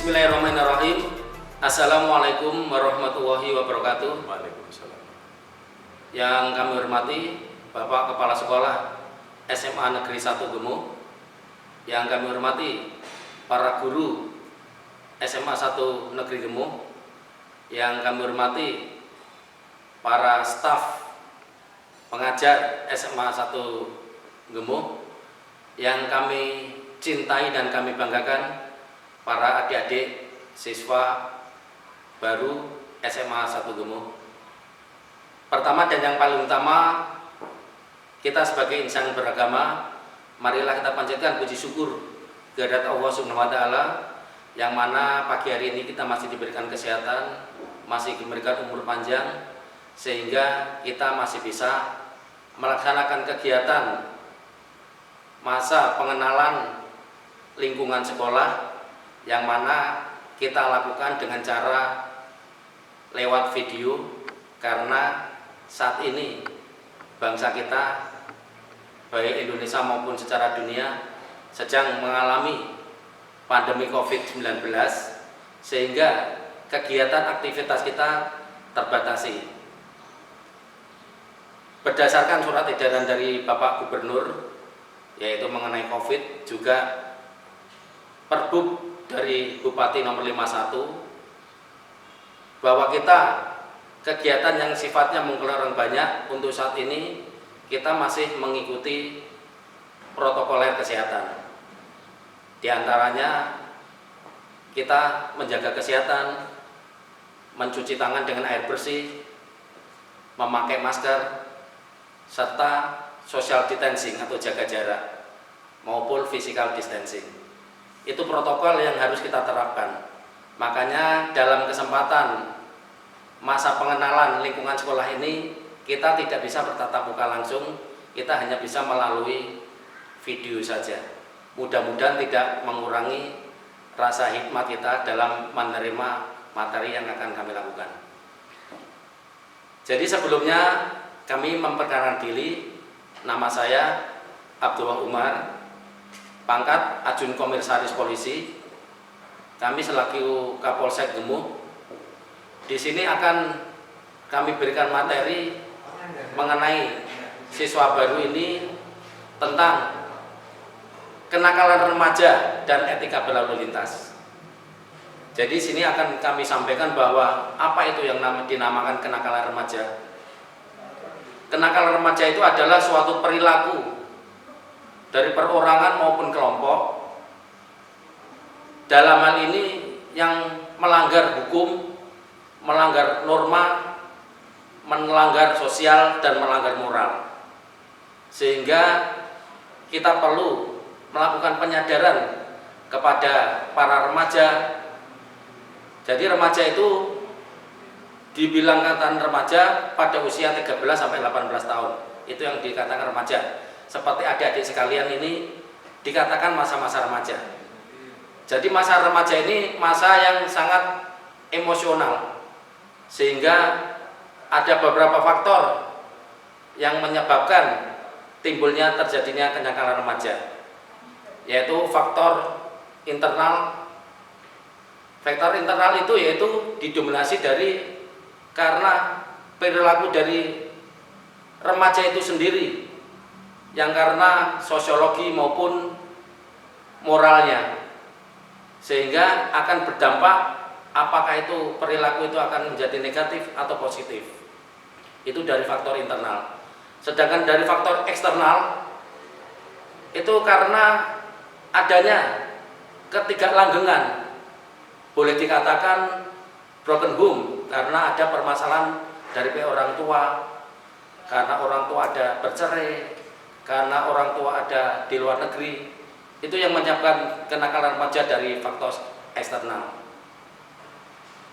Bismillahirrahmanirrahim. Assalamualaikum warahmatullahi wabarakatuh. Waalaikumsalam. Yang kami hormati Bapak Kepala Sekolah SMA Negeri 1 Gemo. Yang kami hormati para guru SMA 1 Negeri Gemo. Yang kami hormati para staf pengajar SMA 1 Gemo. Yang kami cintai dan kami banggakan, para adik-adik siswa baru SMA 1 Gemo. Pertama dan yang paling utama, kita sebagai insan beragama, marilah kita panjatkan puji syukur kehadirat Allah Subhanahu wa taala, yang mana pagi hari ini kita masih diberikan kesehatan, masih diberikan umur panjang, sehingga kita masih bisa melaksanakan kegiatan masa pengenalan lingkungan sekolah, yang mana kita lakukan dengan cara lewat video, karena saat ini bangsa kita, baik Indonesia maupun secara dunia, sedang mengalami pandemi COVID-19, sehingga kegiatan aktivitas kita terbatasi. Berdasarkan surat edaran dari Bapak Gubernur, yaitu mengenai COVID, juga Perbub dari Bupati nomor 51, bahwa kita kegiatan yang sifatnya mengelarang banyak, untuk saat ini kita masih mengikuti protokoler kesehatan. Di antaranya kita menjaga kesehatan, mencuci tangan dengan air bersih, memakai masker, serta social distancing atau jaga jarak maupun physical distancing. Itu protokol yang harus kita terapkan. Makanya dalam kesempatan masa pengenalan lingkungan sekolah ini, kita tidak bisa bertatap muka langsung, kita hanya bisa melalui video saja. Mudah-mudahan tidak mengurangi rasa hikmat kita dalam menerima materi yang akan kami lakukan. Jadi sebelumnya kami memperkenalkan diri. Nama saya Abdullah Umar, pangkat Ajun Komisaris Polisi. Kami selaku Kapolsek Gemo. Di sini akan kami berikan materi mengenai siswa baru ini tentang kenakalan remaja dan etika berlalu lintas. Jadi sini akan kami sampaikan bahwa apa itu yang dinamakan kenakalan remaja. Kenakalan remaja itu adalah suatu perilaku dari perorangan maupun kelompok, dalam hal ini yang melanggar hukum, melanggar norma, melanggar sosial, dan melanggar moral. Sehingga kita perlu melakukan penyadaran kepada para remaja. Jadi remaja itu dibilang kata remaja pada usia 13 sampai 18 tahun. Itu yang dikatakan remaja. Seperti adik-adik sekalian ini dikatakan masa-masa remaja. Jadi masa remaja ini masa yang sangat emosional, sehingga ada beberapa faktor yang menyebabkan timbulnya terjadinya kenakalan remaja, yaitu faktor internal. Faktor internal itu yaitu didominasi dari karena perilaku dari remaja itu sendiri, yang karena sosiologi maupun moralnya, sehingga akan berdampak apakah itu perilaku itu akan menjadi negatif atau positif. Itu dari faktor internal. Sedangkan dari faktor eksternal itu karena adanya ketidaklanggengan, boleh dikatakan broken home, karena ada permasalahan dari pihak orang tua, karena orang tua ada bercerai, karena orang tua ada di luar negeri. Itu yang menyebabkan kenakalan remaja dari faktor eksternal.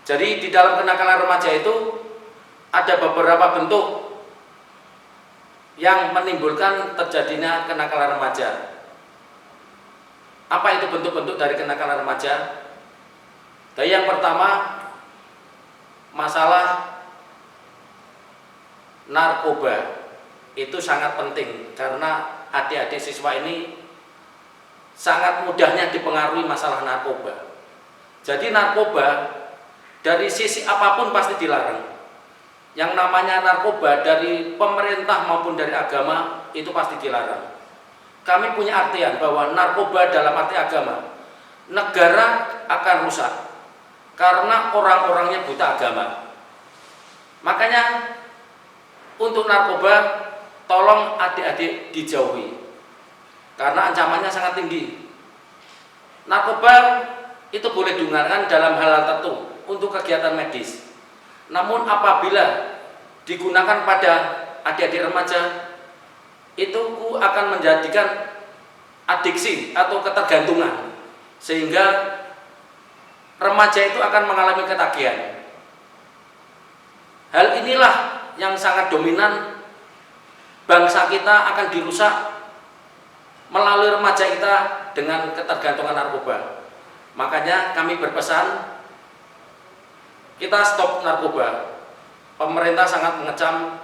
Jadi di dalam kenakalan remaja itu ada beberapa bentuk yang menimbulkan terjadinya kenakalan remaja. Apa itu bentuk-bentuk dari kenakalan remaja? Jadi yang pertama, masalah narkoba. Itu sangat penting karena adik-adik siswa ini sangat mudahnya dipengaruhi masalah narkoba. Jadi narkoba dari sisi apapun pasti dilarang. Yang namanya narkoba dari pemerintah maupun dari agama itu pasti dilarang. Kami punya artian bahwa narkoba dalam arti agama, negara akan rusak karena orang-orangnya buta agama. Makanya untuk narkoba tolong adik-adik dijauhi karena ancamannya sangat tinggi. Narkoba itu boleh digunakan dalam hal tertentu untuk kegiatan medis. Namun apabila digunakan pada adik-adik remaja, itu akan menjadikan adiksi atau ketergantungan, sehingga remaja itu akan mengalami ketagihan. Hal inilah yang sangat dominan, bangsa kita akan dirusak melalui remaja kita dengan ketergantungan narkoba. Makanya kami berpesan, kita stop narkoba. Pemerintah sangat mengecam.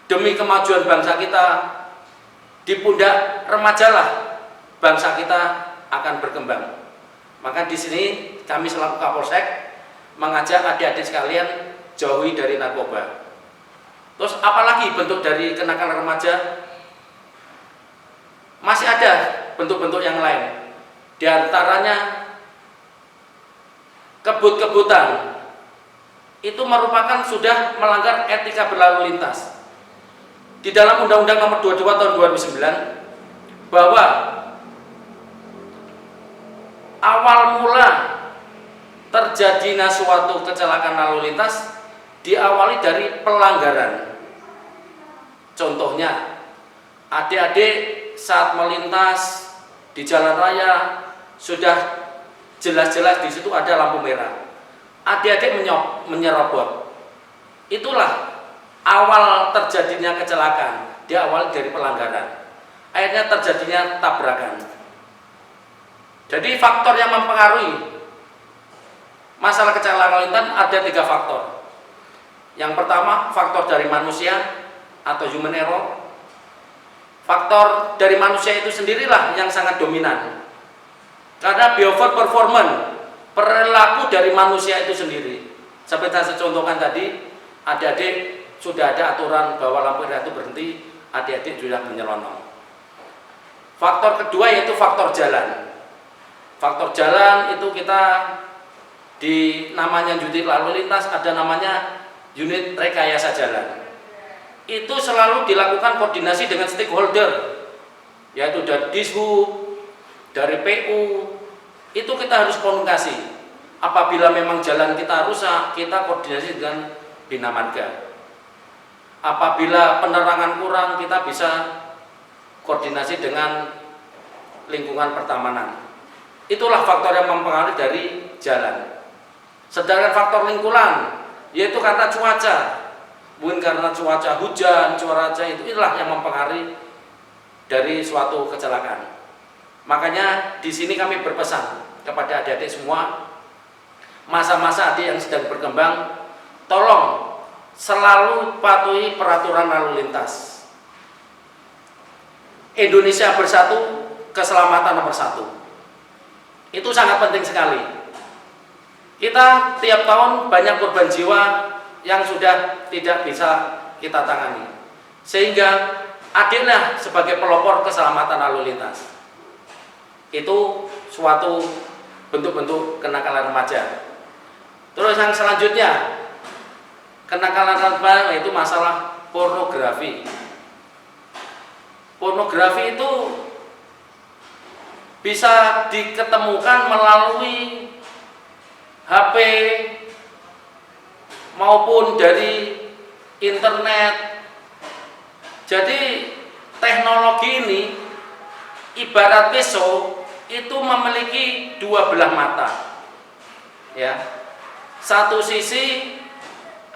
Demi kemajuan bangsa kita, di pundak remajalah bangsa kita akan berkembang. Maka di sini kami selaku Kapolsek mengajak adik-adik sekalian jauhi dari narkoba. Terus apalagi bentuk dari kenakalan remaja? Masih ada bentuk-bentuk yang lain. Di antaranya kebut-kebutan. Itu merupakan sudah melanggar etika berlalu lintas. Di dalam Undang-Undang Nomor 22 Tahun 2009 bahwa awal mula terjadinya suatu kecelakaan lalu lintas diawali dari pelanggaran. Contohnya, adik-adik saat melintas di jalan raya sudah jelas-jelas di situ ada lampu merah. Adik-adik menyerobot. Itulah awal terjadinya kecelakaan, diawali dari pelanggaran. Akhirnya terjadinya tabrakan. Jadi faktor yang mempengaruhi masalah kecelakaan lalu lintas ada 3 faktor. Yang pertama, faktor dari manusia atau human error. Faktor dari manusia itu sendirilah yang sangat dominan. Karena biofor performance, perilaku dari manusia itu sendiri. Seperti yang saya contohkan tadi, adik-adik sudah ada aturan bahwa lampu merah itu berhenti, adik-adik sudah menyelonong. Faktor kedua yaitu faktor jalan. Faktor jalan itu kita di namanya unit lalu lintas ada namanya unit rekayasa jalan. Itu selalu dilakukan koordinasi dengan stakeholder, yaitu dari Dishub, dari PU. Itu kita harus komunikasi. Apabila memang jalan kita rusak, kita koordinasi dengan Bina Marga. Apabila penerangan kurang, kita bisa koordinasi dengan lingkungan pertamanan. Itulah faktor yang mempengaruhi dari jalan. Sedangkan faktor lingkungan, yaitu karena cuaca. Mungkin karena cuaca hujan, cuaca itulah yang mempengaruhi dari suatu kecelakaan. Makanya di sini kami berpesan kepada adik-adik semua, masa-masa adik yang sedang berkembang, tolong selalu patuhi peraturan lalu lintas. Indonesia bersatu, keselamatan nomor 1. Itu sangat penting sekali. Kita tiap tahun banyak korban jiwa yang sudah tidak bisa kita tangani. Sehingga adiklah sebagai pelopor keselamatan lalu lintas. Itu suatu bentuk-bentuk kenakalan remaja. Terus yang selanjutnya, kenakalan remaja yaitu masalah pornografi. Pornografi itu bisa diketemukan melalui HP maupun dari internet. Jadi teknologi ini ibarat pisau itu memiliki 2 belah mata. Ya. Satu sisi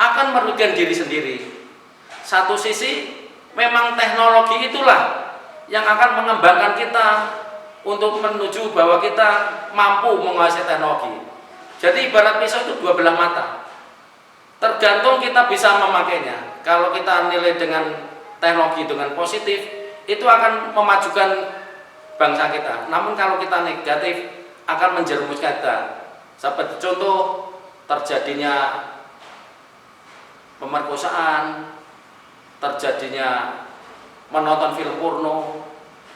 akan merugikan diri sendiri. Satu sisi memang teknologi itulah yang akan mengembangkan kita untuk menuju bahwa kita mampu menguasai teknologi. Jadi ibarat pisau itu 2 belah mata. Tergantung kita bisa memakainya. Kalau kita nilai dengan teknologi dengan positif, itu akan memajukan bangsa kita. Namun kalau kita negatif, akan menjerumuskan kita. Seperti contoh terjadinya pemerkosaan, terjadinya menonton film porno,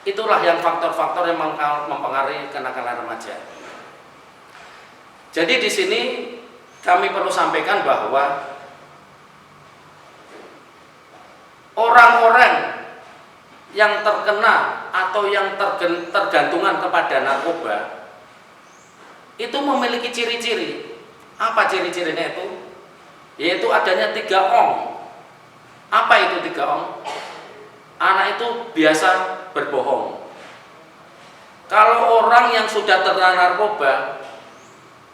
itulah yang faktor-faktor yang mempengaruhi kenakalan remaja. Jadi di sini kami perlu sampaikan bahwa orang-orang yang terkena atau yang tergantungan kepada narkoba itu memiliki ciri-ciri. Apa ciri-cirinya itu? Yaitu adanya 3 ong. Apa itu 3 ong? Anak itu biasa berbohong. Kalau orang yang sudah terkena narkoba,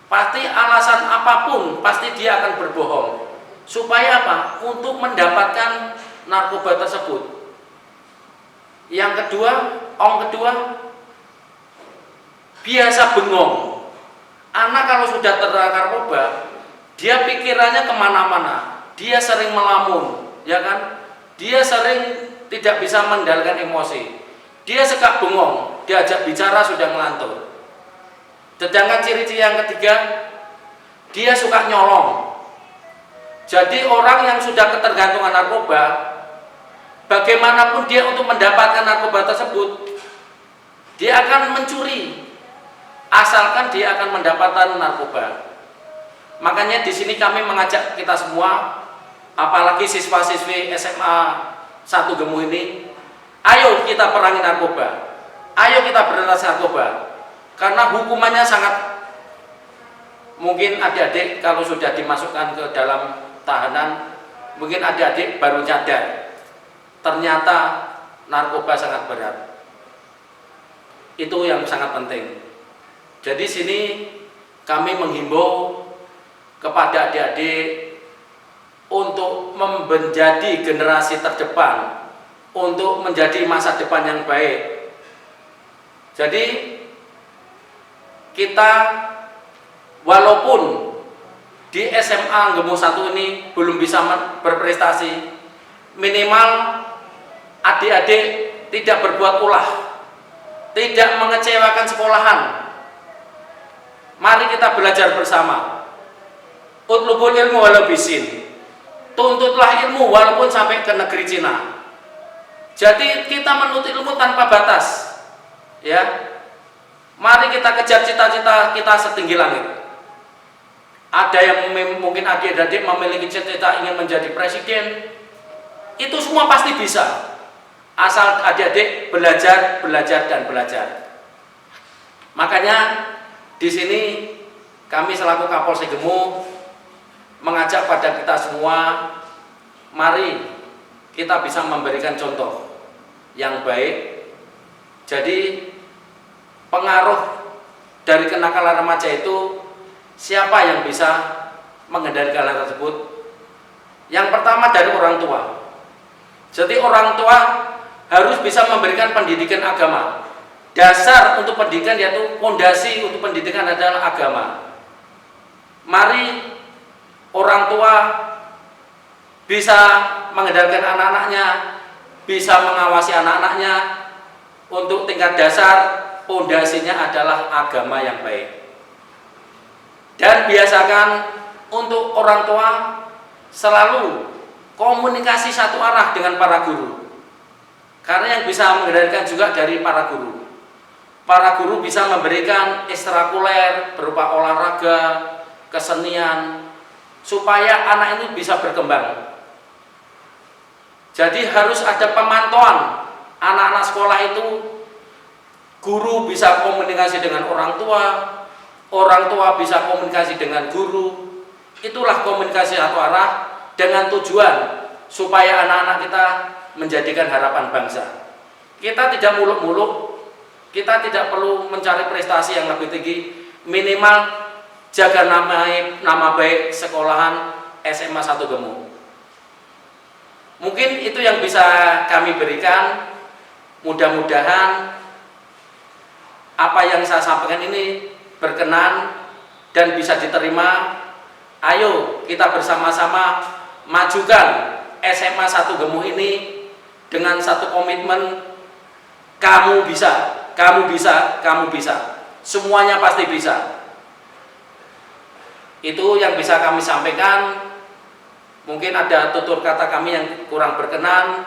pasti alasan apapun pasti dia akan berbohong. Supaya apa? Untuk mendapatkan narkoba tersebut. Yang kedua, ong kedua, biasa bengong. Anak kalau sudah terkena narkoba, dia pikirannya kemana-mana. Dia sering melamun, ya kan? Dia sering tidak bisa mengendalikan emosi. Dia suka bengong, diajak bicara sudah ngelantur. Sedangkan ciri-ciri yang ketiga, dia suka nyolong. Jadi orang yang sudah ketergantungan narkoba, bagaimanapun dia untuk mendapatkan narkoba tersebut, dia akan mencuri, asalkan dia akan mendapatkan narkoba. Makanya di sini kami mengajak kita semua, apalagi siswa-siswi SMA 1 Gemuh ini, ayo kita perangi narkoba, ayo kita berantas narkoba, karena hukumannya sangat, mungkin adik-adik kalau sudah dimasukkan ke dalam tahanan, mungkin adik-adik baru nyadar ternyata narkoba sangat berat. Itu yang sangat penting. Jadi sini kami menghimbau kepada adik-adik untuk menjadi generasi terdepan, untuk menjadi masa depan yang baik. Jadi kita walaupun di SMA Gemuh 1 ini belum bisa berprestasi, minimal adik-adik tidak berbuat ulah, tidak mengecewakan sekolahan. Mari kita belajar bersama. Utlubul ilmu walau bisin. Tuntutlah ilmu walaupun sampai ke negeri Cina. Jadi kita menuntut ilmu tanpa batas. Ya. Mari kita kejar cita-cita kita setinggi langit. Ada yang mungkin adik-adik memiliki cita-cita ingin menjadi presiden. Itu semua pasti bisa. Asal adik-adik belajar, dan belajar. Makanya di sini kami selaku Kapolsek Gemuh mengajak pada kita semua, mari kita bisa memberikan contoh yang baik. Jadi pengaruh dari kenakalan remaja itu, siapa yang bisa mengendalikan hal tersebut? Yang pertama dari orang tua. Jadi orang tua harus bisa memberikan pendidikan agama. Dasar untuk pendidikan yaitu fondasi untuk pendidikan adalah agama. Mari orang tua bisa mengendalikan anak-anaknya, bisa mengawasi anak-anaknya. Untuk tingkat dasar, fondasinya adalah agama yang baik. Dan biasakan untuk orang tua selalu komunikasi satu arah dengan para guru. Karena yang bisa mengendalikan juga dari para guru. Para guru bisa memberikan ekstrakurikuler berupa olahraga, kesenian, supaya anak itu bisa berkembang. Jadi harus ada pemantauan anak-anak sekolah itu. Guru bisa komunikasi dengan orang tua bisa komunikasi dengan guru. Itulah komunikasi satu arah dengan tujuan supaya anak-anak kita menjadikan harapan bangsa. Kita tidak muluk-muluk, kita tidak perlu mencari prestasi yang lebih tinggi, minimal jaga nama baik sekolahan SMA 1 Gemuh. Mungkin itu yang bisa kami berikan. Mudah-mudahan apa yang saya sampaikan ini berkenan dan bisa diterima. Ayo kita bersama-sama majukan SMA 1 Gemuh ini dengan satu komitmen, kamu bisa, kamu bisa, kamu bisa. semuanya pasti bisa. Itu yang bisa kami sampaikan. Mungkin ada tutur kata kami yang kurang berkenan,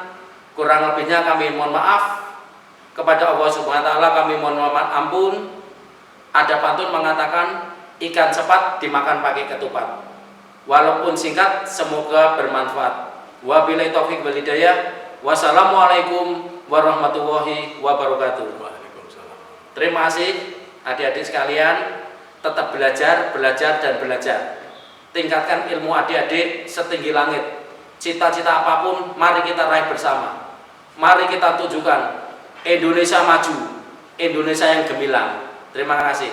kurang lebihnya kami mohon maaf. Kepada Allah Subhanahu wa taala kami mohon maaf ampun. Ada pantun mengatakan ikan cepat dimakan pakai ketupat. Walaupun singkat semoga bermanfaat. Wabillahi taufiq wal hidayah. Wassalamualaikum warahmatullahi wabarakatuh. Terima kasih adik-adik sekalian. Tetap belajar, belajar, dan belajar. Tingkatkan ilmu adik-adik setinggi langit. Cita-cita apapun mari kita raih bersama. Mari kita tujukan Indonesia maju, Indonesia yang gemilang. Terima kasih.